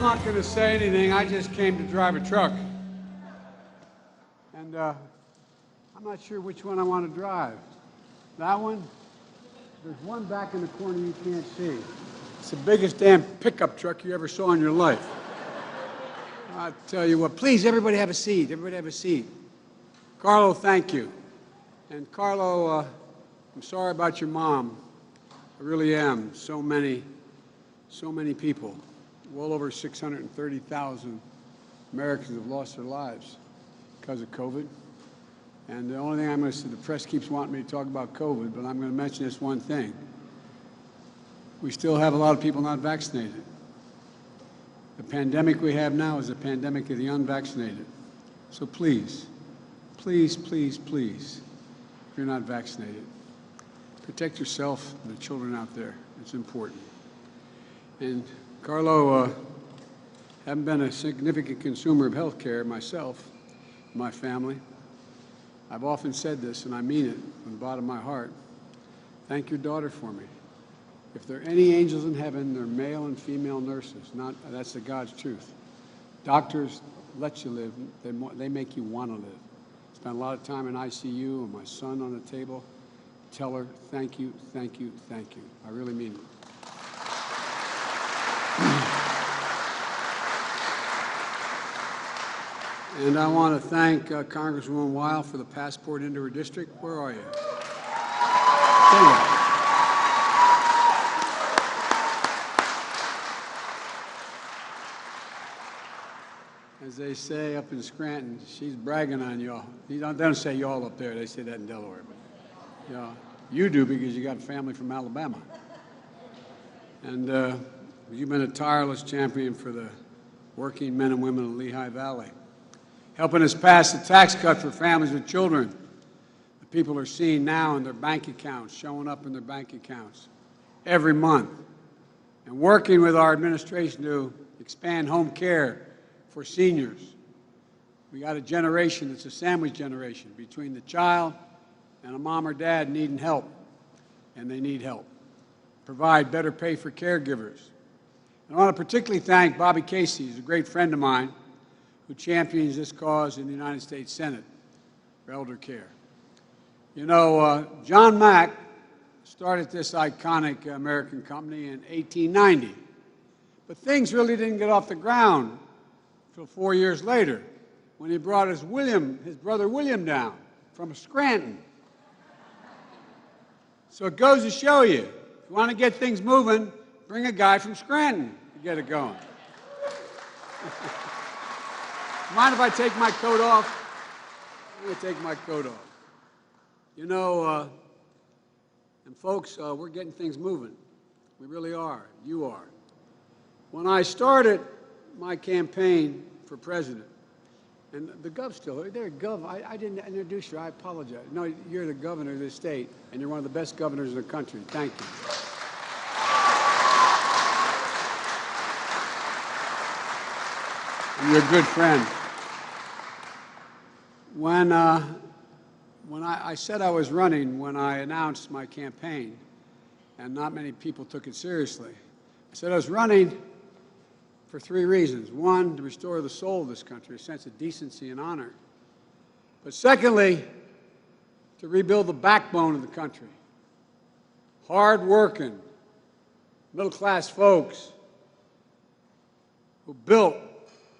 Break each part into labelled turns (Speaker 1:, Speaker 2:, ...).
Speaker 1: not going to say anything. I just came to drive a truck. And I'm not sure which one I want to drive. That one? There's one back in the corner you can't see. It's the biggest damn pickup truck you ever saw in your life. I'll tell you what, please, everybody have a seat. Everybody have a seat. Carlo, thank you. And Carlo, I'm sorry about your mom. I really am. So many people. Well over 630,000 Americans have lost their lives because of COVID. And the only thing I'm going to say, the press keeps wanting me to talk about COVID, but I'm going to mention this one thing. We still have a lot of people not vaccinated. The pandemic we have now is a pandemic of the unvaccinated. So please, please, please, please, if you're not vaccinated, protect yourself and the children out there. It's important. And Carlo, haven't been a significant consumer of health care myself, my family. I've often said this, and I mean it from the bottom of my heart. Thank your daughter for me. If there are any angels in heaven, they're male and female nurses. That's the God's truth. Doctors let you live. They make you want to live. Spent a lot of time in ICU and my son on the table. Tell her, thank you, thank you, thank you. I really mean it. And I want to thank Congresswoman Weil for the passport into her district. Where are you? As they say up in Scranton, she's bragging on y'all. They don't say y'all up there. They say that in Delaware. But, you do because you got family from Alabama. And you've been a tireless champion for the working men and women of Lehigh Valley, helping us pass the tax cut for families with children. The people are seeing now in their bank accounts, showing up in their bank accounts every month, and working with our administration to expand home care for seniors. We got a generation that's a sandwich generation between the child and a mom or dad needing help, and they need help. Provide better pay for caregivers. And I want to particularly thank Bobby Casey, who's a great friend of mine, who champions this cause in the United States Senate for elder care. You know, John Mack started this iconic American company in 1890, but things really didn't get off the ground until 4 years later when he brought his brother William down from Scranton. So it goes to show you, if you want to get things moving, bring a guy from Scranton to get it going. Mind if I take my coat off? I'm going to take my coat off. You know, and folks, we're getting things moving. We really are. You are. When I started my campaign for president, and the gov's still there. Gov, I didn't introduce you. I apologize. No, you're the governor of this state, and you're one of the best governors in the country. Thank you. And you're a good friend. When I said I was running, when I announced my campaign, and not many people took it seriously, I said I was running for 3 reasons. One, to restore the soul of this country, a sense of decency and honor. But secondly, to rebuild the backbone of the country. Hard-working, middle-class folks who built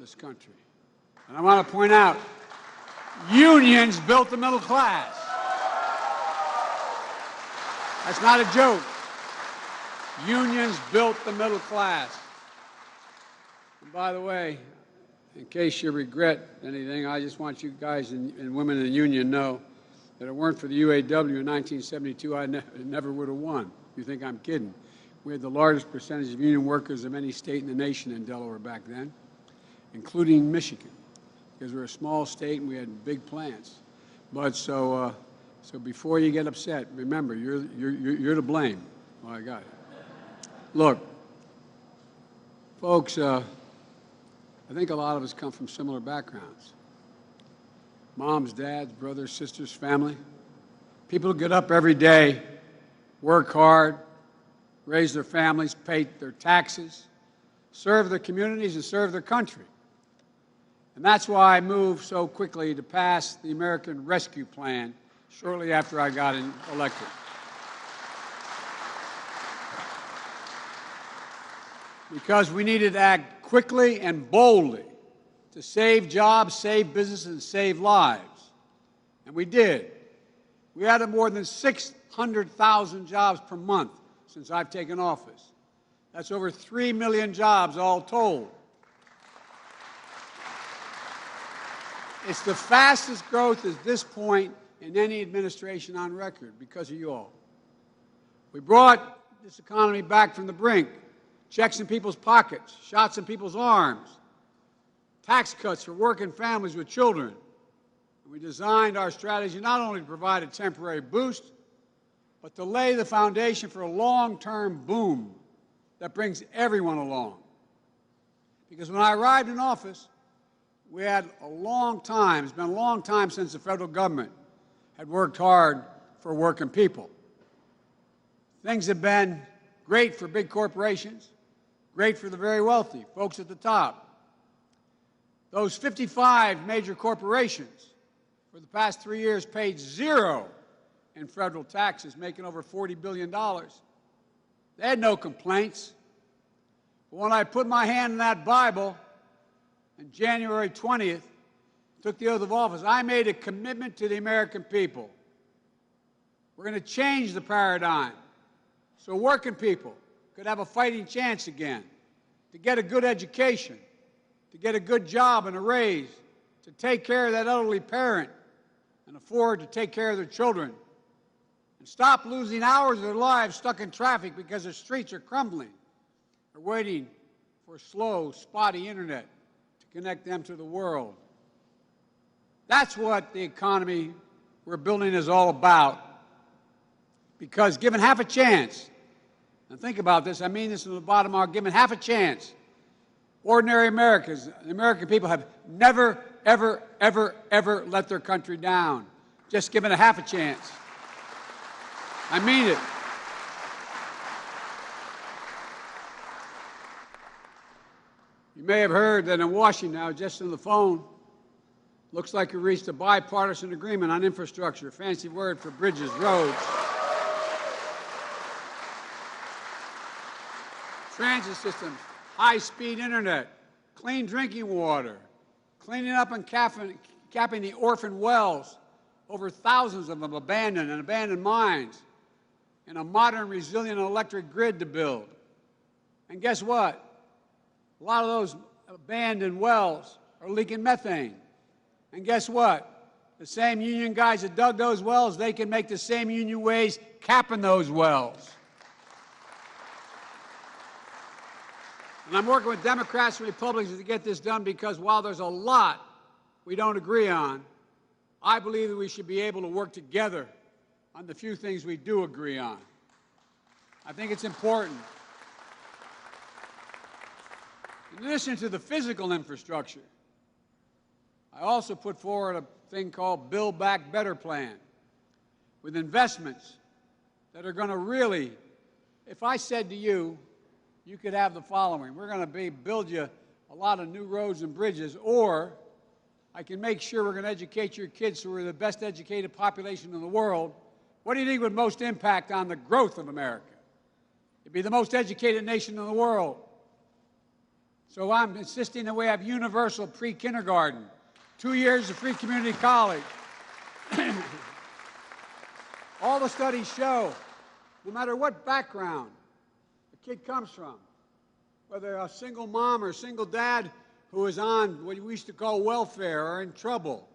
Speaker 1: this country. And I want to point out, unions built the middle class. That's not a joke. Unions built the middle class. And by the way, in case you regret anything, I just want you guys and women in the union know that if it weren't for the UAW in 1972, I never would have won. You think I'm kidding? We had the largest percentage of union workers of any state in the nation in Delaware back then, including Michigan, because we're a small state and we had big plants. But so before you get upset, remember, you're to blame. Well, I got it. Look, folks, I think a lot of us come from similar backgrounds. Moms, dads, brothers, sisters, family. People who get up every day, work hard, raise their families, pay their taxes, serve their communities, and serve their country. And that's why I moved so quickly to pass the American Rescue Plan shortly after I got elected. Because we needed to act quickly and boldly to save jobs, save businesses, and save lives. And we did. We added more than 600,000 jobs per month since I've taken office. That's over 3 million jobs all told. It's the fastest growth at this point in any administration on record because of you all. We brought this economy back from the brink. Checks in people's pockets, shots in people's arms, tax cuts for working families with children. We designed our strategy not only to provide a temporary boost, but to lay the foundation for a long-term boom that brings everyone along. Because when I arrived in office, we had a long time, it's been a long time since the federal government had worked hard for working people. Things have been great for big corporations, great for the very wealthy, folks at the top. Those 55 major corporations for the past 3 years paid zero in federal taxes, making over $40 billion. They had no complaints. But when I put my hand in that Bible on January 20th, took the oath of office, I made a commitment to the American people. We're going to change the paradigm so working people could have a fighting chance again, to get a good education, to get a good job and a raise, to take care of that elderly parent and afford to take care of their children, and stop losing hours of their lives stuck in traffic because the streets are crumbling or waiting for slow, spotty internet to connect them to the world. That's what the economy we're building is all about. Because given half a chance, and think about this, I mean this from the bottom of my heart, given half a chance, ordinary Americans, the American people have never, ever, ever, ever let their country down. Just given a half a chance. I mean it. You may have heard that in Washington, I was just on the phone, looks like we reached a bipartisan agreement on infrastructure, fancy word for bridges, roads, transit systems, high-speed internet, clean drinking water, cleaning up and capping the orphan wells, over thousands of them abandoned and abandoned mines, and a modern, resilient electric grid to build. And guess what? A lot of those abandoned wells are leaking methane. And guess what? The same union guys that dug those wells, they can make the same union wage capping those wells. And I'm working with Democrats and Republicans to get this done because while there's a lot we don't agree on, I believe that we should be able to work together on the few things we do agree on. I think it's important. In addition to the physical infrastructure, I also put forward a thing called Build Back Better plan with investments that are going to really, if I said to you, you could have the following. We're going to build you a lot of new roads and bridges, or I can make sure we're going to educate your kids so we're the best educated population in the world. What do you think would most impact on the growth of America? It'd be the most educated nation in the world. So I'm insisting that we have universal pre-kindergarten, 2 years of free community college. All the studies show, no matter what background a kid comes from, whether a single mom or a single dad who is on what we used to call welfare or in trouble,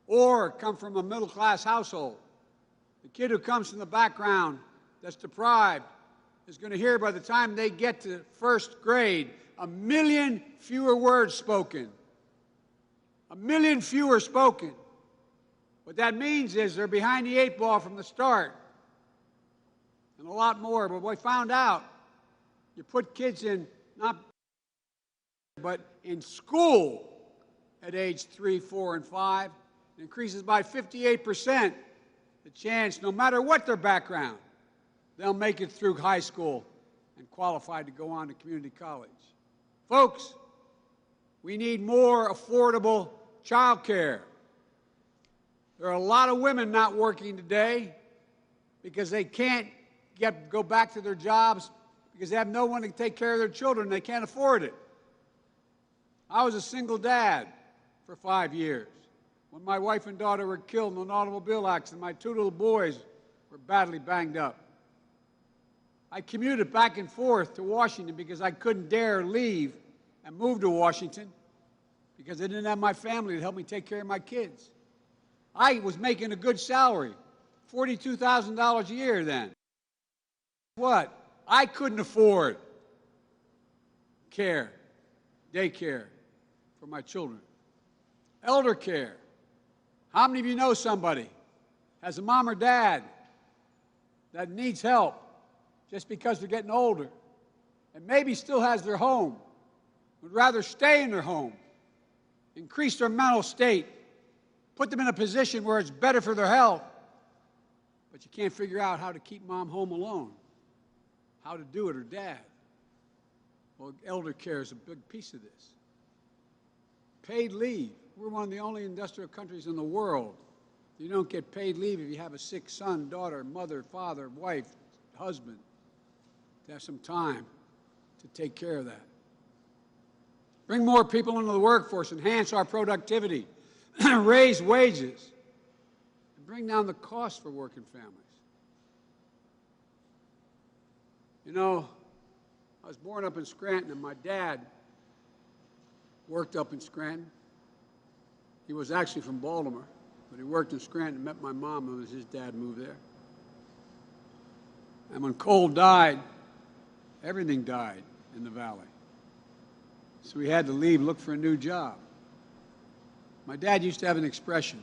Speaker 1: or come from a middle-class household, the kid who comes from the background that's deprived is going to hear by the time they get to first grade 1 million fewer words spoken. 1 million fewer spoken. What that means is they're behind the 8 ball from the start. And a lot more. But we found out, you put kids in, not but in school at age 3, 4, and 5, it increases by 58% the chance, no matter what their background, they'll make it through high school and qualified to go on to community college. Folks, we need more affordable child care. There are a lot of women not working today because they can't go back to their jobs because they have no one to take care of their children. They can't afford it. I was a single dad for 5 years. When my wife and daughter were killed in an automobile accident, my 2 little boys were badly banged up. I commuted back and forth to Washington because I couldn't dare leave and move to Washington because I didn't have my family to help me take care of my kids. I was making a good salary, $42,000 a year then. What? I couldn't afford care, daycare for my children. Elder care. How many of you know somebody has a mom or dad that needs help just because they're getting older and maybe still has their home, would rather stay in their home, increase their mental state, put them in a position where it's better for their health, but you can't figure out how to keep mom home alone, how to do it, or dad? Well, elder care is a big piece of this. Paid leave. We're one of the only industrial countries in the world. You don't get paid leave if you have a sick son, daughter, mother, father, wife, husband, to have some time to take care of that. Bring more people into the workforce, enhance our productivity, raise wages, and bring down the cost for working families. You know, I was born up in Scranton, and my dad worked up in Scranton. He was actually from Baltimore, but he worked in Scranton and met my mom as his dad moved there. And when coal died, everything died in the valley. So we had to leave, look for a new job. My dad used to have an expression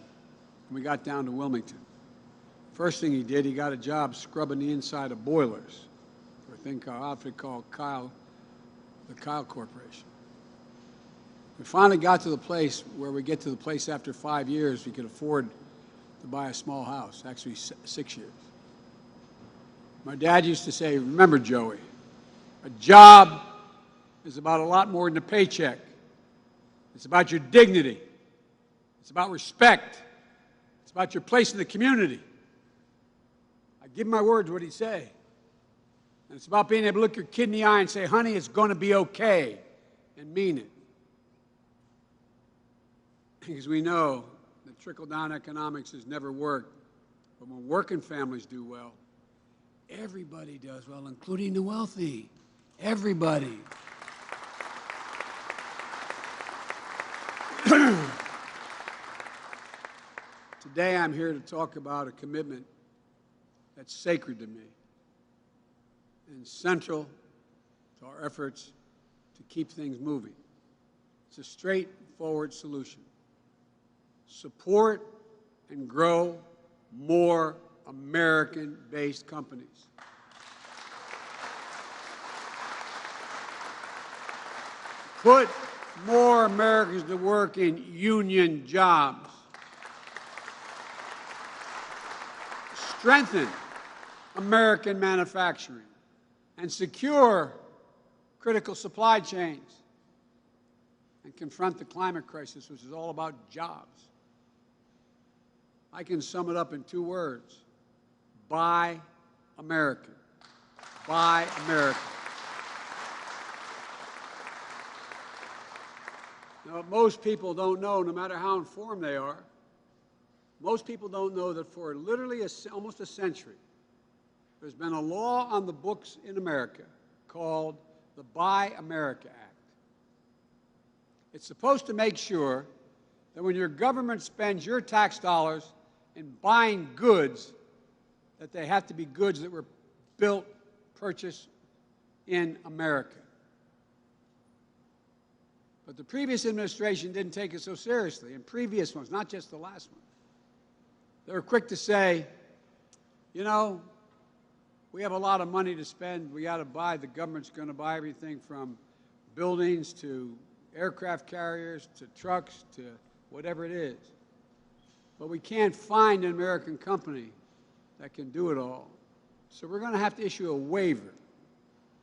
Speaker 1: when we got down to Wilmington. First thing he did, he got a job scrubbing the inside of boilers for a thing called, outfit called the Kyle Corporation. We finally got to the place where we get to the place after 5 years we could afford to buy a small house, actually 6 years. My dad used to say, remember, Joey, a job is about a lot more than a paycheck. It's about your dignity. It's about respect. It's about your place in the community. I give my word to what he'd say. And it's about being able to look your kid in the eye and say, honey, it's going to be okay, and mean it. Because we know that trickle-down economics has never worked. But when working families do well, everybody does well, including the wealthy. Everybody. Today I'm here to talk about a commitment that's sacred to me and central to our efforts to keep things moving. It's a straightforward solution. Support and grow more American-based companies. Put more Americans to work in union jobs. Strengthen American manufacturing and secure critical supply chains and confront the climate crisis, which is all about jobs. I can sum it up in 2 words. Buy American. Buy American. Now, what most people don't know, no matter how informed they are, most people don't know that for literally almost a century, there's been a law on the books in America called the Buy America Act. It's supposed to make sure that when your government spends your tax dollars in buying goods, that they have to be goods that were built, purchased in America. But the previous administration didn't take it so seriously, and previous ones, not just the last one. They were quick to say, you know, we have a lot of money to spend. We got to buy. The government's going to buy everything from buildings to aircraft carriers to trucks to whatever it is. But we can't find an American company that can do it all. So we're going to have to issue a waiver.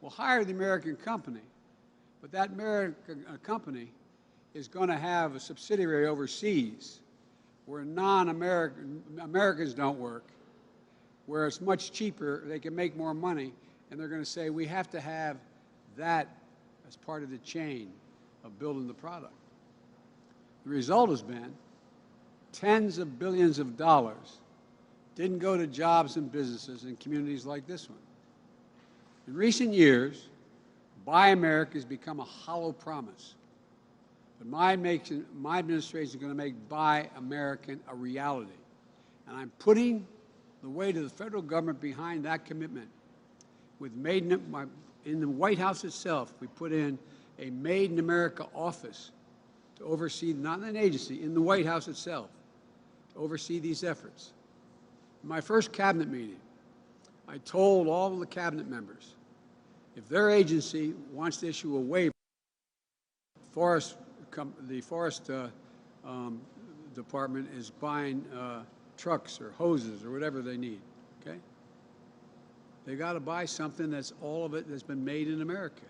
Speaker 1: will hire the American company, but that American company is going to have a subsidiary overseas where Americans don't work, where it's much cheaper, they can make more money, and they're going to say, we have to have that as part of the chain of building the product. The result has been tens of billions of dollars didn't go to jobs and businesses in communities like this one. In recent years, Buy America has become a hollow promise. But my administration is going to make Buy American a reality. And I'm putting the weight of the federal government behind that commitment. With in the White House itself, we put in a Made in America office to oversee, not an agency, in the White House itself, to oversee these efforts. In my first cabinet meeting, I told all of the cabinet members, if their agency wants to issue a waiver, the forest department is buying trucks or hoses or whatever they need, okay? They got to buy something that's all of it that's been made in America.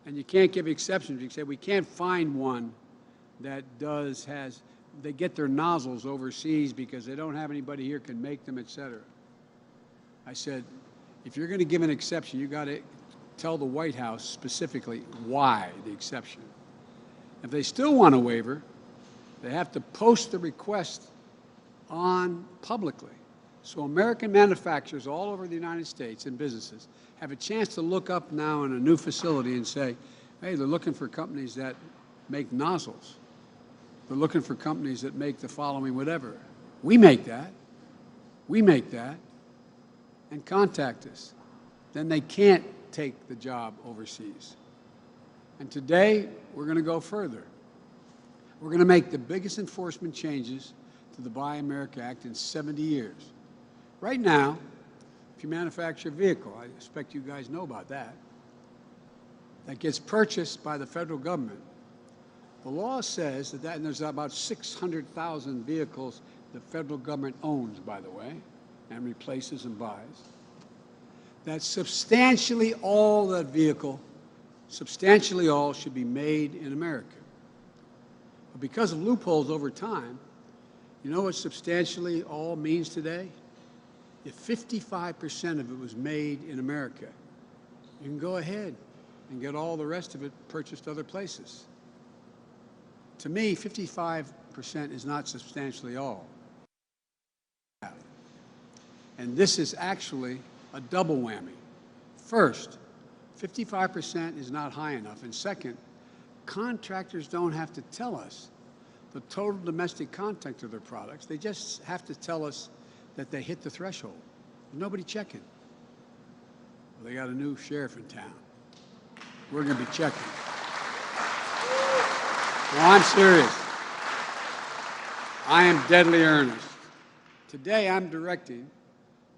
Speaker 1: And you can't give exceptions. You say, we can't find one that they get their nozzles overseas because they don't have anybody here can make them, et cetera. I said, if you're going to give an exception, you got to tell the White House specifically why the exception. If they still want a waiver, they have to post the request on publicly. So American manufacturers all over the United States and businesses have a chance to look up now in a new facility and say, hey, they're looking for companies that make nozzles. They're looking for companies that make the following whatever. We make that. We make that. And contact us. Then they can't take the job overseas. And today, we're going to go further. We're going to make the biggest enforcement changes to the Buy America Act in 70 years. Right now, if you manufacture a vehicle, I expect you guys know about that, that gets purchased by the federal government, the law says that, and there's about 600,000 vehicles the federal government owns, by the way, and replaces and buys, that substantially all that vehicle, substantially all, should be made in America. But because of loopholes over time, you know what substantially all means today? If 55% of it was made in America, you can go ahead and get all the rest of it purchased other places. To me, 55% is not substantially all. And this is actually a double whammy. First, 55% is not high enough. And second, contractors don't have to tell us the total domestic content of their products. They just have to tell us that they hit the threshold. Nobody checking. Well, they got a new sheriff in town. We're going to be checking. No, I'm serious. I am deadly earnest. Today, I'm directing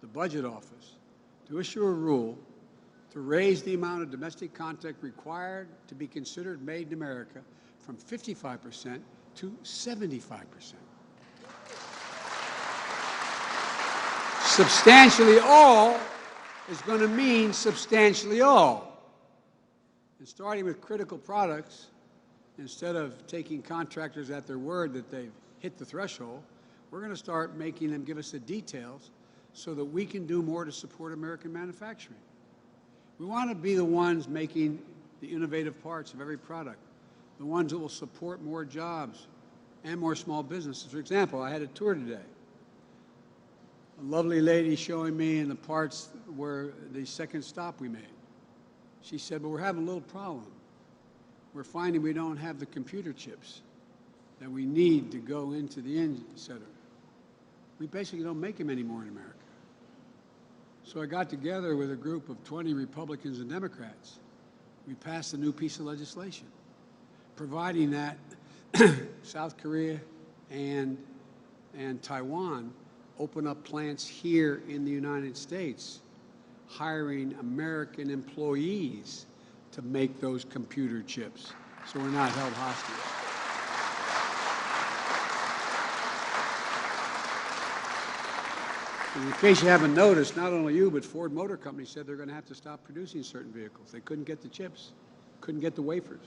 Speaker 1: the Budget Office to issue a rule to raise the amount of domestic content required to be considered made in America from 55% to 75%. Substantially all is going to mean substantially all. And starting with critical products, instead of taking contractors at their word that they've hit the threshold, we're going to start making them give us the details so that we can do more to support American manufacturing. We want to be the ones making the innovative parts of every product, the ones that will support more jobs and more small businesses. For example, I had a tour today. A lovely lady showing me in the parts where the second stop we made. She said, but we're having a little problem. We're finding we don't have the computer chips that we need to go into the engine, et cetera. We basically don't make them anymore in America. So I got together with a group of 20 Republicans and Democrats. We passed a new piece of legislation, providing that South Korea and Taiwan open up plants here in the United States, hiring American employees to make those computer chips, so we're not held hostage. In case you haven't noticed, not only you, but Ford Motor Company said they're going to have to stop producing certain vehicles. They couldn't get the chips, couldn't get the wafers.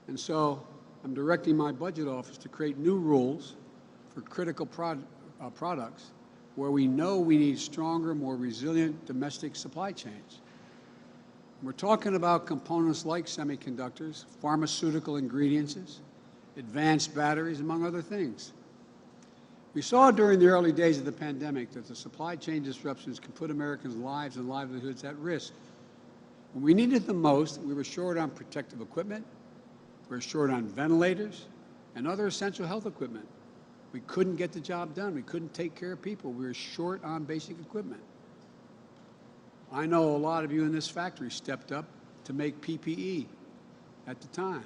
Speaker 1: And so I'm directing my budget office to create new rules for critical products where we know we need stronger, more resilient domestic supply chains. We're talking about components like semiconductors, pharmaceutical ingredients, advanced batteries, among other things. We saw during the early days of the pandemic that the supply chain disruptions can put Americans' lives and livelihoods at risk. When we needed them most, we were short on protective equipment, we were short on ventilators, and other essential health equipment. We couldn't get the job done. We couldn't take care of people. We were short on basic equipment. I know a lot of you in this factory stepped up to make PPE at the time.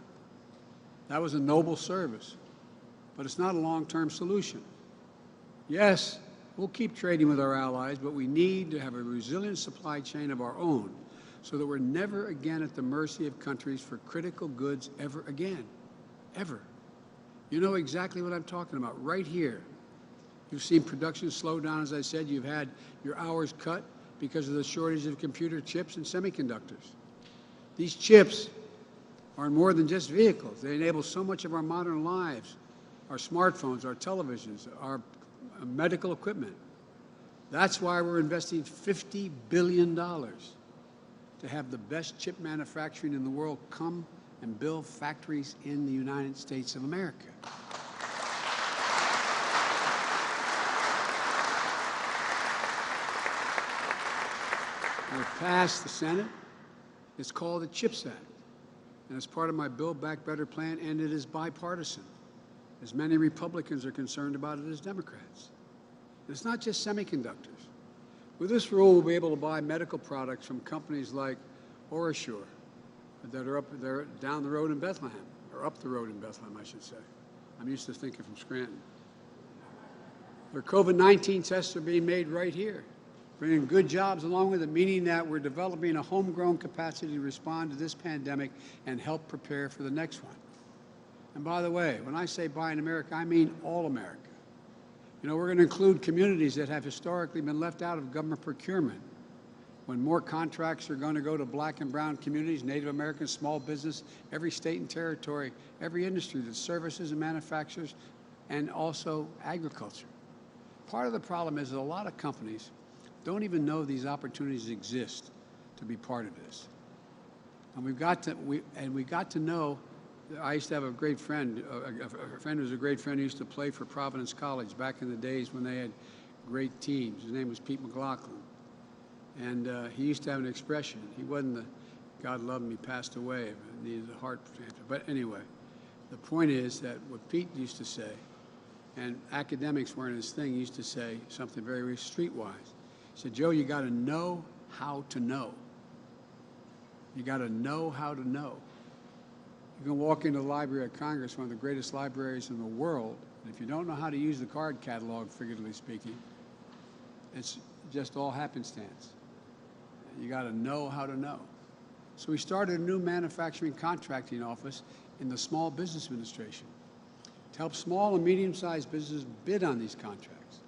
Speaker 1: That was a noble service, but it's not a long-term solution. Yes, we'll keep trading with our allies, but we need to have a resilient supply chain of our own so that we're never again at the mercy of countries for critical goods ever again, ever. You know exactly what I'm talking about right here. You've seen production slow down, as I said. You've had your hours cut because of the shortage of computer chips and semiconductors. These chips are more than just vehicles. They enable so much of our modern lives, our smartphones, our televisions, our medical equipment. That's why we're investing $50 billion to have the best chip manufacturing in the world come and build factories in the United States of America. It passed the Senate. It's called the CHIPS Act. And it's part of my Build Back Better plan, and it is bipartisan. As many Republicans are concerned about it as Democrats. And it's not just semiconductors. With this rule, we'll be able to buy medical products from companies like OraSure that are up there down the road in Bethlehem, or up the road in Bethlehem, I should say. I'm used to thinking from Scranton. Their COVID-19 tests are being made right here, bringing good jobs along with it, meaning that we're developing a homegrown capacity to respond to this pandemic and help prepare for the next one. And by the way, when I say buy in America, I mean all America. You know, we're going to include communities that have historically been left out of government procurement. When more contracts are going to go to black and brown communities, Native Americans, small business, every state and territory, every industry that services and manufactures, and also agriculture. Part of the problem is that a lot of companies don't even know these opportunities exist to be part of this. And we got to know. I used to have a great friend, a friend who was a great friend who used to play for Providence College back in the days when they had great teams. His name was Pete McLaughlin. And he used to have an expression. He wasn't the, God love him, he passed away, but needed a heart transplant. But anyway, the point is that what Pete used to say, and academics weren't his thing, he used to say something very, very streetwise. He said, Joe, you got to know how to know. You got to know how to know. You can walk into the Library of Congress, one of the greatest libraries in the world, and if you don't know how to use the card catalog, figuratively speaking, it's just all happenstance. You got to know how to know. So we started a new manufacturing contracting office in the Small Business Administration to help small and medium-sized businesses bid on these contracts.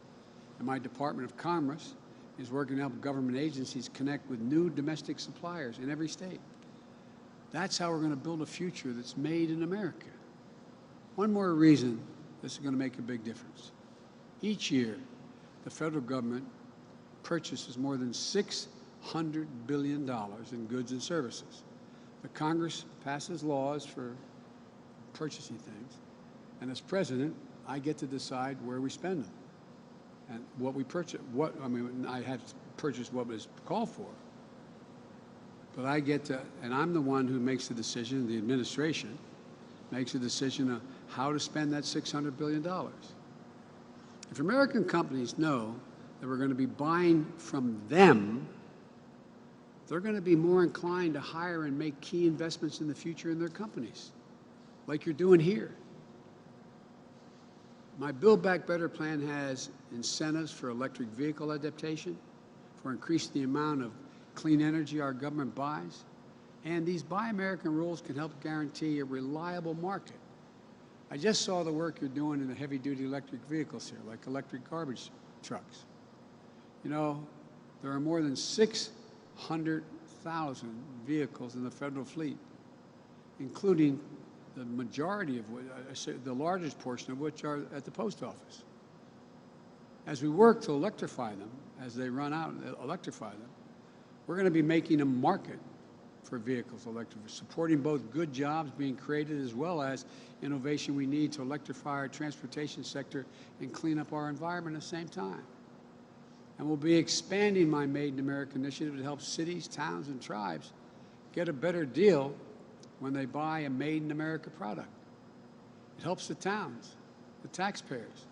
Speaker 1: And my Department of Commerce is working to help government agencies connect with new domestic suppliers in every state. That's how we're going to build a future that's made in America. One more reason this is going to make a big difference. Each year, the federal government purchases more than $600 billion in goods and services. The Congress passes laws for purchasing things, and as president, I get to decide where we spend them and what we purchase. I have to purchase what was called for, but I get to, and I'm the one who makes the decision. The administration makes a decision of how to spend that $600 billion. If American companies know that we're going to be buying from them, they're going to be more inclined to hire and make key investments in the future in their companies, like you're doing here. My Build Back Better plan has incentives for electric vehicle adaptation, for increasing the amount of clean energy our government buys, and these Buy American rules can help guarantee a reliable market. I just saw the work you're doing in the heavy-duty electric vehicles here, like electric garbage trucks. You know, there are more than 600,000 vehicles in the federal fleet, including the majority of which, the largest portion of which are at the post office. As we work to electrify them, as they run out and electrify them, we're going to be making a market for vehicles electrified, supporting both good jobs being created as well as innovation we need to electrify our transportation sector and clean up our environment at the same time. And we'll be expanding my Made in America initiative to help cities, towns, and tribes get a better deal when they buy a Made in America product. It helps the towns, the taxpayers,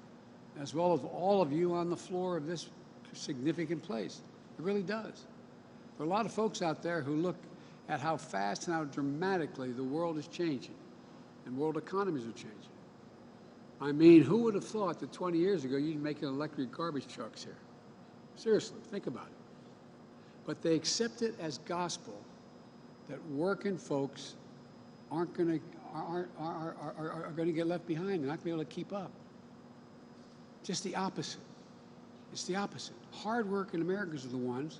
Speaker 1: as well as all of you on the floor of this significant place. It really does. There are a lot of folks out there who look at how fast and how dramatically the world is changing and world economies are changing. I mean, who would have thought that 20 years ago you'd make electric garbage trucks here? Seriously, think about it. But they accept it as gospel that working folks are going to get left behind. They're not going to be able to keep up. Just the opposite. It's the opposite. Hard-working Americans are the ones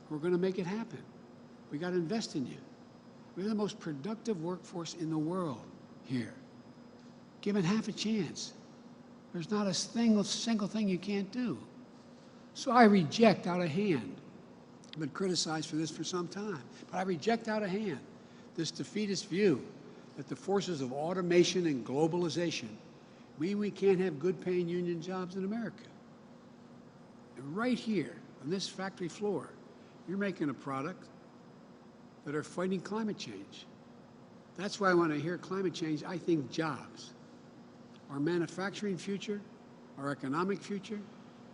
Speaker 1: who are going to make it happen. We got to invest in you. We're the most productive workforce in the world here. Given half a chance, there's not a single thing you can't do. So I reject out of hand. I've been criticized for this for some time, but I reject out of hand this defeatist view that the forces of automation and globalization mean we can't have good-paying union jobs in America. And right here, on this factory floor, you're making a product that are fighting climate change. That's why when I hear climate change, I think jobs. Our manufacturing future, our economic future,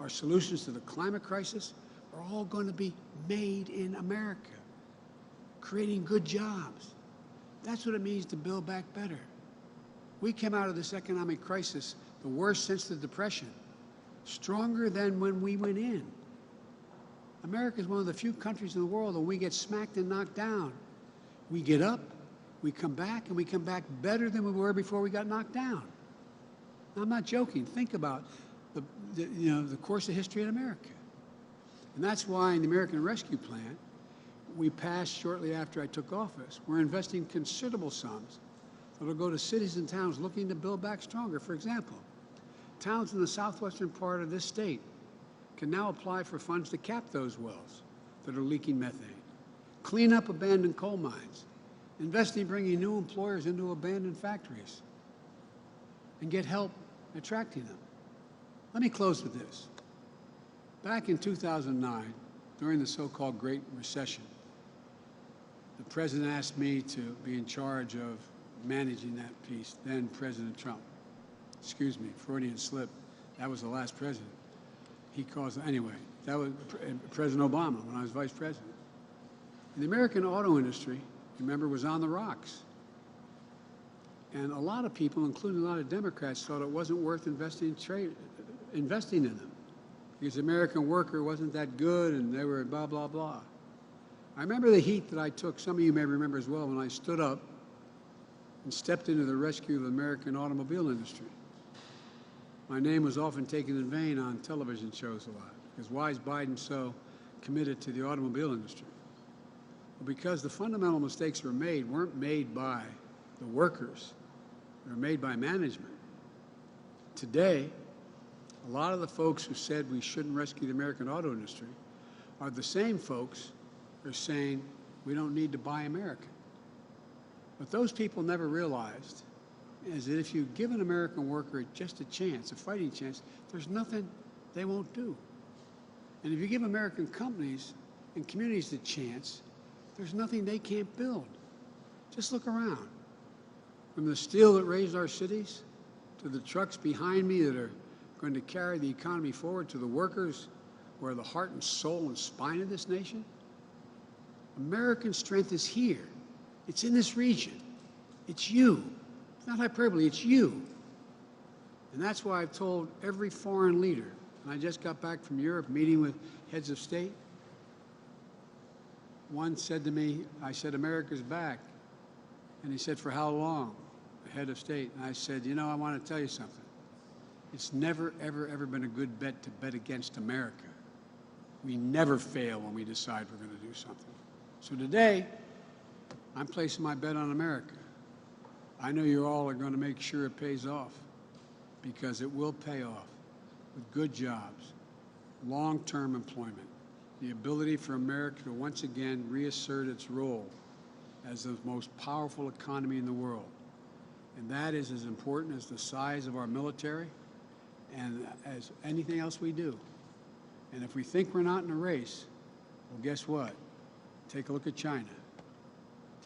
Speaker 1: our solutions to the climate crisis are all going to be made in America, creating good jobs. That's what it means to build back better. We came out of this economic crisis, the worst since the Depression, stronger than when we went in. America is one of the few countries in the world that we get smacked and knocked down. We get up, we come back, and we come back better than we were before we got knocked down. Now, I'm not joking. Think about the course of history in America. And that's why in the American Rescue Plan, we passed shortly after I took office, we're investing considerable sums that will go to cities and towns looking to build back stronger. For example, towns in the southwestern part of this state can now apply for funds to cap those wells that are leaking methane, clean up abandoned coal mines, invest in bringing new employers into abandoned factories, and get help attracting them. Let me close with this. Back in 2009, during the so-called Great Recession, the president asked me to be in charge of managing that piece, then President Trump. Excuse me, Freudian slip. That was the last president. He caused, anyway, that was President Obama when I was vice president. And the American auto industry, remember, was on the rocks. And a lot of people, including a lot of Democrats, thought it wasn't worth investing in them because the American worker wasn't that good and they were blah, blah, blah. I remember the heat that I took, some of you may remember as well, when I stood up and stepped into the rescue of the American automobile industry. My name was often taken in vain on television shows a lot, because why is Biden so committed to the automobile industry? Well, because the fundamental mistakes weren't made by the workers, they were made by management. Today, a lot of the folks who said we shouldn't rescue the American auto industry are the same folks who are saying we don't need to buy American. What those people never realized is that if you give an American worker just a chance, a fighting chance, there's nothing they won't do. And if you give American companies and communities a chance, there's nothing they can't build. Just look around. From the steel that raised our cities, to the trucks behind me that are going to carry the economy forward, to the workers who are the heart and soul and spine of this nation, American strength is here. It's in this region. It's you. It's not hyperbole, it's you. And that's why I've told every foreign leader, and I just got back from Europe meeting with heads of state. One said to me, I said, America's back. And he said, for how long? The head of state. And I said, you know, I want to tell you something. It's never, ever, ever been a good bet to bet against America. We never fail when we decide we're going to do something. So today, I'm placing my bet on America. I know you all are going to make sure it pays off, because it will pay off with good jobs, long-term employment, the ability for America to once again reassert its role as the most powerful economy in the world. And that is as important as the size of our military and as anything else we do. And if we think we're not in a race, well, guess what? Take a look at China.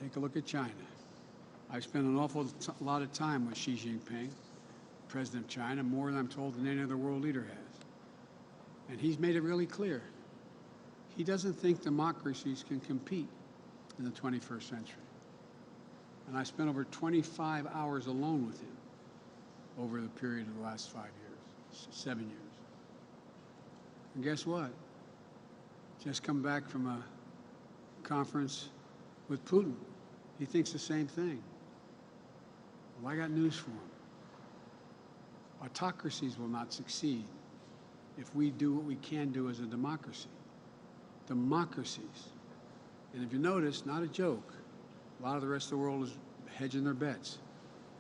Speaker 1: Take a look at China. I've spent an awful lot of time with Xi Jinping, President of China, more than I'm told than any other world leader has. And he's made it really clear. He doesn't think democracies can compete in the 21st century. And I spent over 25 hours alone with him over the period of the last 5 years, 7 years. And guess what? Just come back from a conference with Putin. He thinks the same thing. Well, I got news for him. Autocracies will not succeed if we do what we can do as a democracy. Democracies. And if you notice, not a joke, a lot of the rest of the world is hedging their bets,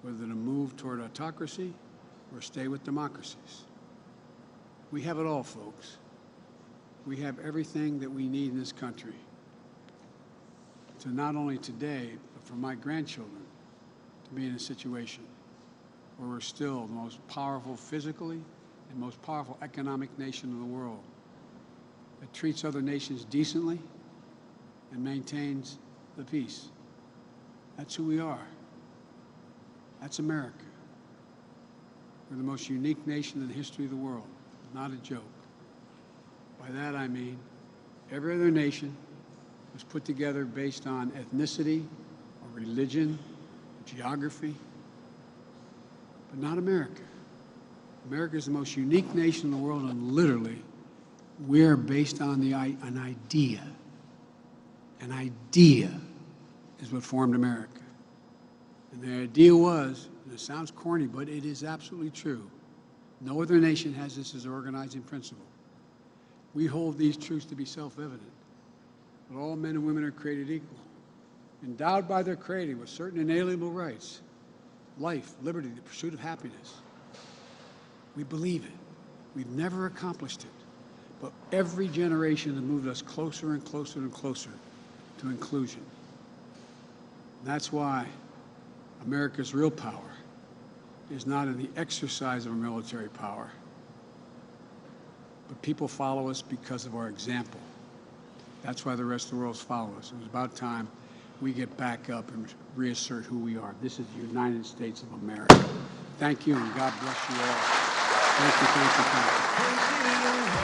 Speaker 1: whether to move toward autocracy or stay with democracies. We have it all, folks. We have everything that we need in this country to not only today, but for my grandchildren to be in a situation where we're still the most powerful physically and most powerful economic nation in the world that treats other nations decently and maintains the peace. That's who we are. That's America. We're the most unique nation in the history of the world. Not a joke. By that I mean every other nation was put together based on ethnicity or religion, or geography, but not America. America is the most unique nation in the world, and literally we're based on an idea. An idea is what formed America. And the idea was, and it sounds corny, but it is absolutely true, no other nation has this as an organizing principle. We hold these truths to be self-evident, that all men and women are created equal, endowed by their Creator with certain inalienable rights, life, liberty, the pursuit of happiness. We believe it. We've never accomplished it, but every generation has moved us closer and closer and closer to inclusion. And that's why America's real power is not in the exercise of our military power, but people follow us because of our example. That's why the rest of the world's follow us. It was about time we get back up and reassert who we are. This is the United States of America. Thank you, and God bless you all. Thank you, thank you, thank you.